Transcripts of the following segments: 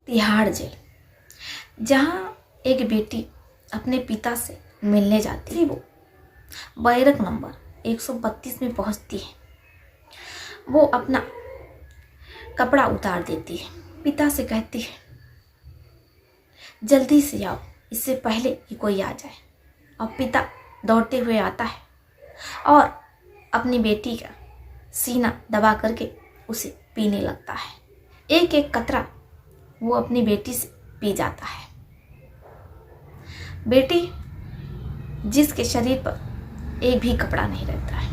Tihar jail, जहाँ एक बेटी अपने पिता से मिलने जाती है। वो बैरक नंबर 132 में पहुँचती है। वो अपना कपड़ा उतार देती है, पिता से कहती है जल्दी से आओ, इससे पहले कि कोई आ जाए। और पिता दौड़ते हुए आता है और अपनी बेटी का सीना दबा करके उसे पीने लगता है। एक एक कतरा वो अपनी बेटी से पी जाता है। बेटी जिसके शरीर पर एक भी कपड़ा नहीं रहता है,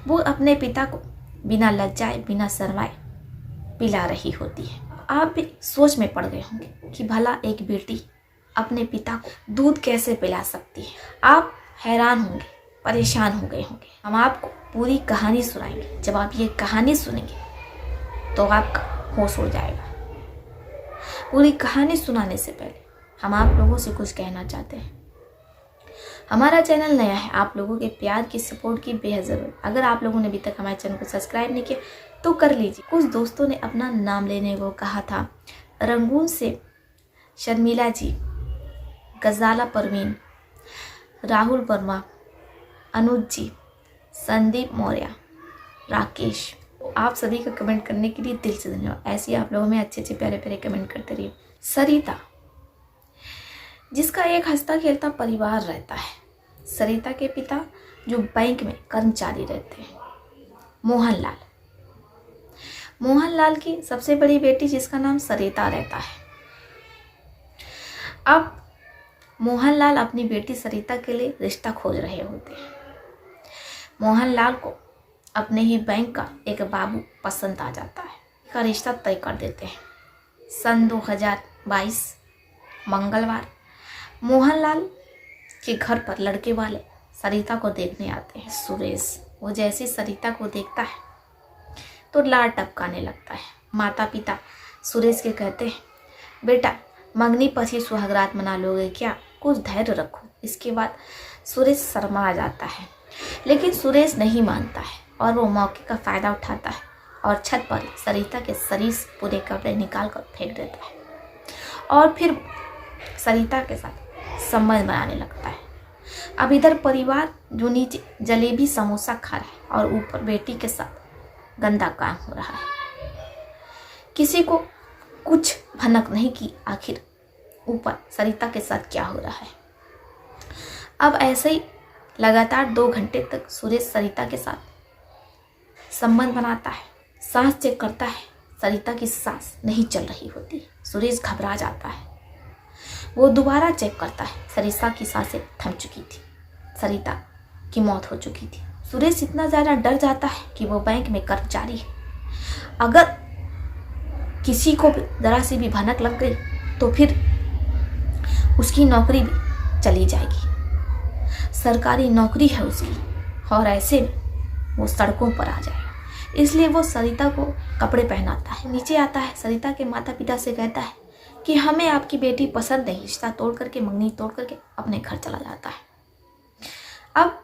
वो अपने पिता को बिना लज्जाए बिना शर्माए पिला रही होती है। आप भी सोच में पड़ गए होंगे कि भला एक बेटी अपने पिता को दूध कैसे पिला सकती है। आप हैरान होंगे, परेशान हो गए होंगे। हम आपको पूरी कहानी सुनाएंगे। जब आप ये कहानी सुनेंगे तो आपका होश उड़ जाएगा। पूरी कहानी सुनाने से पहले हम आप लोगों से कुछ कहना चाहते हैं। हमारा चैनल नया है, आप लोगों के प्यार की सपोर्ट की बेहद ज़रूरत। अगर आप लोगों ने अभी तक हमारे चैनल को सब्सक्राइब नहीं किया तो कर लीजिए। कुछ दोस्तों ने अपना नाम लेने को कहा था। रंगून से शर्मिला जी, गजाला परवीन, राहुल वर्मा, अनुज जी, संदीप मौर्य, राकेश, आप सभी का कमेंट करने के लिए दिल से धन्यवाद। ऐसे ही आप लोग हमें अच्छे अच्छे प्यारे प्यारे कमेंट करते रहिए। सरिता, जिसका एक हंसता खेलता परिवार रहता है। सरिता के पिता जो बैंक में कर्मचारी रहते हैं। मोहनलाल, मोहनलाल की सबसे बड़ी बेटी जिसका नाम सरिता रहता है। अब मोहनलाल अपनी बेटी सरिता के लिए रिश्ता खोज रहे होते हैं। मोहनलाल को अपने ही बैंक का एक बाबू पसंद आ जाता है, का रिश्ता तय कर देते हैं। सन 2022 मंगलवार मोहनलाल के घर पर लड़के वाले सरिता को देखने आते हैं। सुरेश, वो जैसे सरिता को देखता है तो लार टपकाने लगता है। माता पिता सुरेश के कहते हैं बेटा मंगनी पसी सुहागरात मना लोगे क्या, कुछ धैर्य रखो। इसके बाद सुरेश शर्मा जाता है, लेकिन सुरेश नहीं मानता है और वो मौके का फ़ायदा उठाता है और छत पर सरिता के शरीर से पूरे कपड़े निकाल कर फेंक देता है और फिर सरिता के साथ संबंध बनाने लगता है। अब इधर परिवार जो नीचे जलेबी समोसा खा रहा है और ऊपर बेटी के साथ गंदा काम हो रहा है। किसी को कुछ भनक नहीं की आखिर ऊपर सरिता के साथ क्या हो रहा है। अब ऐसे ही लगातार 2 घंटे तक सुरेश सरिता के साथ संबंध बनाता है, सांस चेक करता है। सरिता की सांस नहीं चल रही होती। सुरेश घबरा जाता है। वो दोबारा चेक करता है, सरिता की सांसें थम चुकी थी, सरिता की मौत हो चुकी थी। सुरेश इतना ज़्यादा डर जाता है कि वो बैंक में कर्मचारी है। अगर किसी को भी ज़रा सी भी भनक लग गई तो फिर उसकी नौकरी भी चली जाएगी। सरकारी नौकरी है उसकी और ऐसे में वो सड़कों पर आ जाएगा। इसलिए वो सरिता को कपड़े पहनाता है, नीचे आता है, सरिता के माता पिता से कहता है कि हमें आपकी बेटी पसंद नहीं। रिश्ता तोड़ करके, मंगनी तोड़ करके अपने घर चला जाता है। अब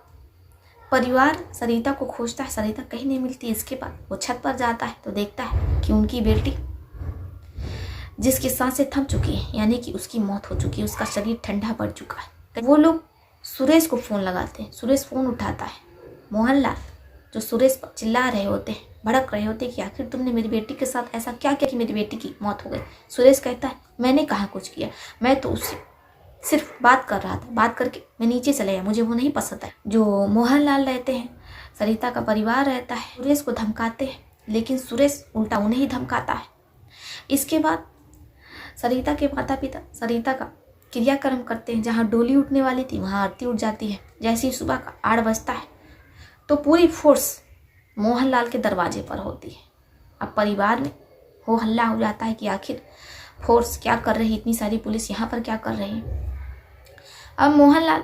परिवार सरिता को खोजता है, सरिता कहीं नहीं मिलती। इसके बाद वो छत पर जाता है तो देखता है कि उनकी बेटी जिसकी सांसें थम चुकी हैं, यानी कि उसकी मौत हो चुकी है, उसका शरीर ठंडा पड़ चुका है। वो लोग सुरेश को फ़ोन लगाते हैं। सुरेश फ़ोन उठाता है। मोहनलाल जो सुरेश पर चिल्ला रहे होते हैं, भड़क रहे होते हैं कि आखिर तुमने मेरी बेटी के साथ ऐसा क्या किया कि मेरी बेटी की मौत हो गई। सुरेश कहता है मैंने कहाँ कुछ किया, मैं तो उससे सिर्फ बात कर रहा था, बात करके मैं नीचे चले गया, मुझे वो नहीं पसंद है। जो मोहनलाल रहते हैं, सरिता का परिवार रहता है, सुरेश को धमकाते हैं, लेकिन सुरेश उल्टा उन्हें ही धमकाता है। इसके बाद सरिता के माता पिता सरिता का क्रियाक्रम करते हैं। जहाँ डोली उठने वाली थी वहाँ आरती उठ जाती है। जैसे ही सुबह का 8 बजता है तो पूरी फोर्स मोहनलाल के दरवाजे पर होती है। अब परिवार में हो हल्ला हो जाता है कि आखिर फोर्स क्या कर रही है, इतनी सारी पुलिस यहाँ पर क्या कर रही है। अब मोहनलाल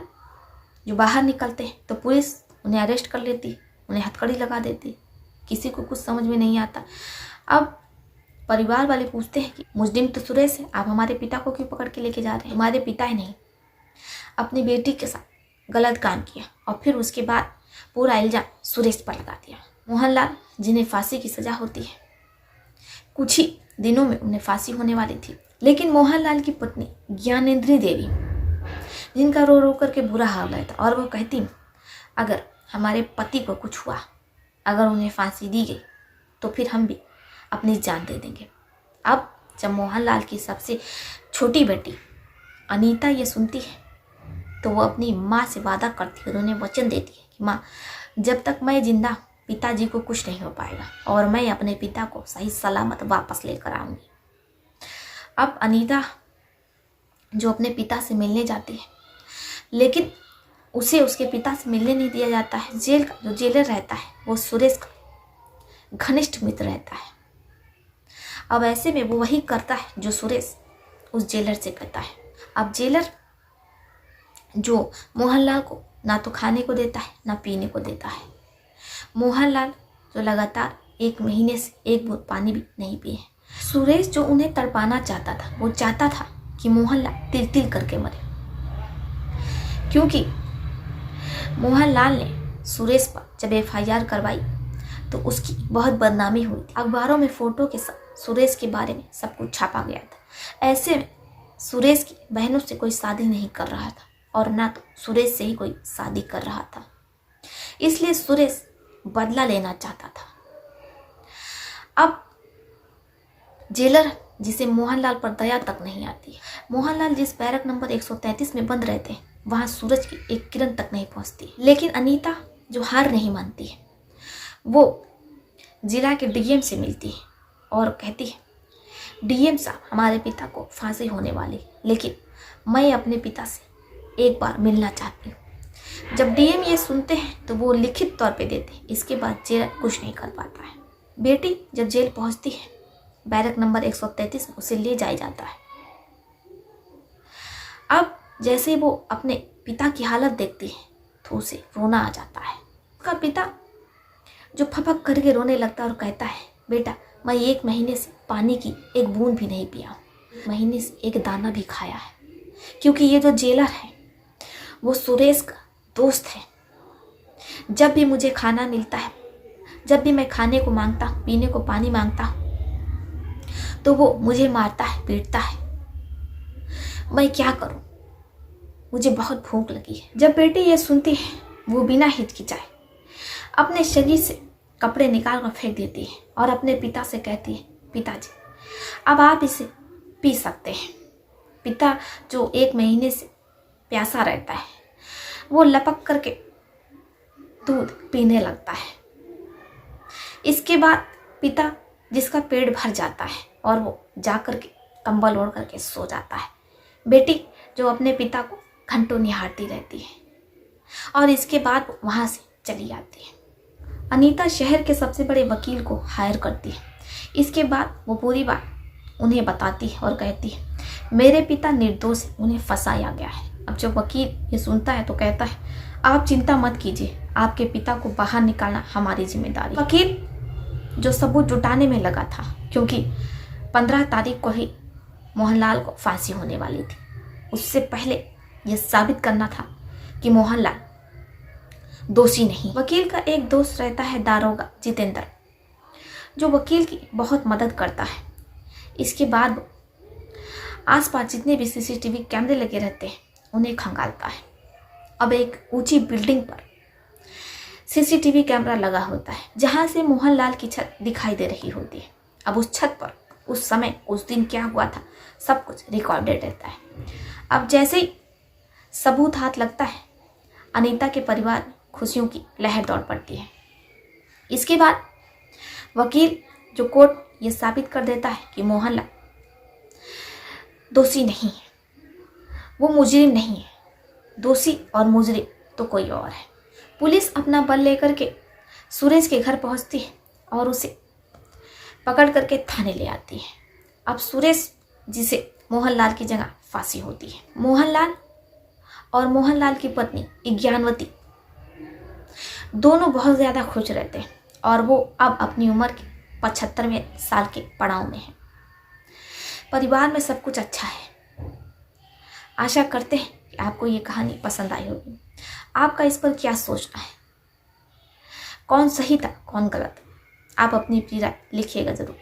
जो बाहर निकलते हैं तो पुलिस उन्हें अरेस्ट कर लेती, उन्हें हथकड़ी लगा देती। किसी को कुछ समझ में नहीं आता। अब परिवार वाले पूछते हैं कि मुजरिम तो सुरेश है, आप हमारे पिता को क्यों पकड़ के लेके जा रहे हैं। तुम्हारे पिता ही नहीं, अपनी बेटी के साथ गलत काम किया और फिर उसके बाद पूरा इल्जाम सुरेश पर लगा दिया। मोहनलाल जिन्हें फांसी की सज़ा होती है कुछ ही दिनों में उन्हें फांसी होने वाली थी। लेकिन मोहनलाल की पत्नी ज्ञानेंद्री देवी, जिनका रो रो करके बुरा हाल रहता, और वो कहती, अगर हमारे पति को कुछ हुआ, अगर उन्हें फांसी दी गई तो फिर हम भी अपनी जान दे देंगे। अब जब मोहनलाल की सबसे छोटी बेटी अनीता ये सुनती है तो वो अपनी माँ से वादा करती है और उन्हें वचन देती है कि माँ, जब तक मैं जिंदा पिताजी को कुछ नहीं हो पाएगा और मैं अपने पिता को सही सलामत वापस लेकर आऊंगी। अब अनीता जो अपने पिता से मिलने जाती है, लेकिन उसे उसके पिता से मिलने नहीं दिया जाता है। जेल का जो जेलर रहता है वो सुरेश का घनिष्ठ मित्र रहता है। अब ऐसे में वो वही करता है जो सुरेश उस जेलर से कहता है। अब जेलर जो मोहनलाल को ना तो खाने को देता है ना पीने को देता है। मोहनलाल जो लगातार 1 महीने से एक बूंद पानी भी नहीं पिए। सुरेश जो उन्हें तड़पाना चाहता था, वो चाहता था कि मोहनलाल तिल तिल करके मरे, क्योंकि मोहनलाल ने सुरेश पर जब FIR करवाई तो उसकी बहुत बदनामी हुई थी। अखबारों में फोटो के साथ सुरेश के बारे में सब कुछ छापा गया था। ऐसे में सुरेश की बहनों से कोई शादी नहीं कर रहा था और ना तो सुरेश से ही कोई शादी कर रहा था, इसलिए सुरेश बदला लेना चाहता था। अब जेलर जिसे मोहनलाल पर दया तक नहीं आती, मोहनलाल जिस बैरक नंबर 133 में बंद रहते हैं वहां सूरज की एक किरण तक नहीं पहुंचती। लेकिन अनीता जो हार नहीं मानती है, वो जिला के DM से मिलती है और कहती है, DM साहब, हमारे पिता को फांसी होने वाली, लेकिन मैं अपने पिता से एक बार मिलना चाहती हूँ। जब DM ये सुनते हैं तो वो लिखित तौर पे देते हैं। इसके बाद जेलर कुछ नहीं कर पाता है। बेटी जब जेल पहुंचती है, बैरक नंबर 133 में उसे ले जाया जाता है। अब जैसे वो अपने पिता की हालत देखती है तो उसे रोना आ जाता है। उसका पिता जो फपक करके रोने लगता है और कहता है, बेटा, मैं 1 महीने से पानी की एक बूंद भी नहीं पिया, महीने से एक दाना भी खाया है, क्योंकि ये जो जेलर है वो सुरेश का दोस्त है। जब भी मुझे खाना मिलता है, जब भी मैं खाने को मांगता हूँ, पीने को पानी मांगता हूँ, तो वो मुझे मारता है, पीटता है। मैं क्या करूं? मुझे बहुत भूख लगी है। जब बेटी ये सुनती है, वो बिना हिचकिचाए अपने शरीर से कपड़े निकाल कर फेंक देती है और अपने पिता से कहती है, पिताजी, अब आप इसे पी सकते हैं। पिता जो 1 महीने से प्यासा रहता है, वो लपक करके दूध पीने लगता है। इसके बाद पिता जिसका पेट भर जाता है और वो जा कर के कंबल ओढ़ करके सो जाता है। बेटी जो अपने पिता को घंटों निहारती रहती है और इसके बाद वो वहाँ से चली जाती है। अनीता शहर के सबसे बड़े वकील को हायर करती है। इसके बाद वो पूरी बात उन्हें बताती है और कहती है, मेरे पिता निर्दोष है, उन्हें फंसाया गया है। अब जब वकील ये सुनता है तो कहता है, आप चिंता मत कीजिए, आपके पिता को बाहर निकालना हमारी जिम्मेदारी। वकील जो सबूत जुटाने में लगा था, क्योंकि 15 तारीख को ही मोहनलाल को फांसी होने वाली थी। उससे पहले यह साबित करना था कि मोहनलाल दोषी नहीं। वकील का एक दोस्त रहता है दारोगा जितेंद्र, जो वकील की बहुत मदद करता है। इसके बाद आसपास जितने भी CCTV कैमरे लगे रहते हैं उन्हें खंगालता है। अब एक ऊंची बिल्डिंग पर CCTV कैमरा लगा होता है जहां से मोहनलाल की छत दिखाई दे रही होती है। अब उस छत पर उस समय उस दिन क्या हुआ था सब कुछ रिकॉर्डेड रहता है। अब जैसे ही सबूत हाथ लगता है, अनीता के परिवार में खुशियों की लहर दौड़ पड़ती है। इसके बाद वकील जो कोर्ट ये साबित कर देता है कि मोहनलाल दोषी नहीं है, वो मुजरिम नहीं है, दोषी और मुजरिम तो कोई और है। पुलिस अपना बल लेकर के सुरेश के घर पहुंचती है और उसे पकड़ करके थाने ले आती है। अब सुरेश जिसे मोहनलाल की जगह फांसी होती है। मोहनलाल और मोहनलाल की पत्नी ज्ञानवती दोनों बहुत ज़्यादा खुश रहते हैं और वो अब अपनी उम्र के 75वें साल के पड़ाव में है। परिवार में सब कुछ अच्छा है। आशा करते हैं कि आपको ये कहानी पसंद आई होगी। आपका इस पर क्या सोचना है, कौन सही था कौन गलत, आप अपनी राय लिखिएगा ज़रूर।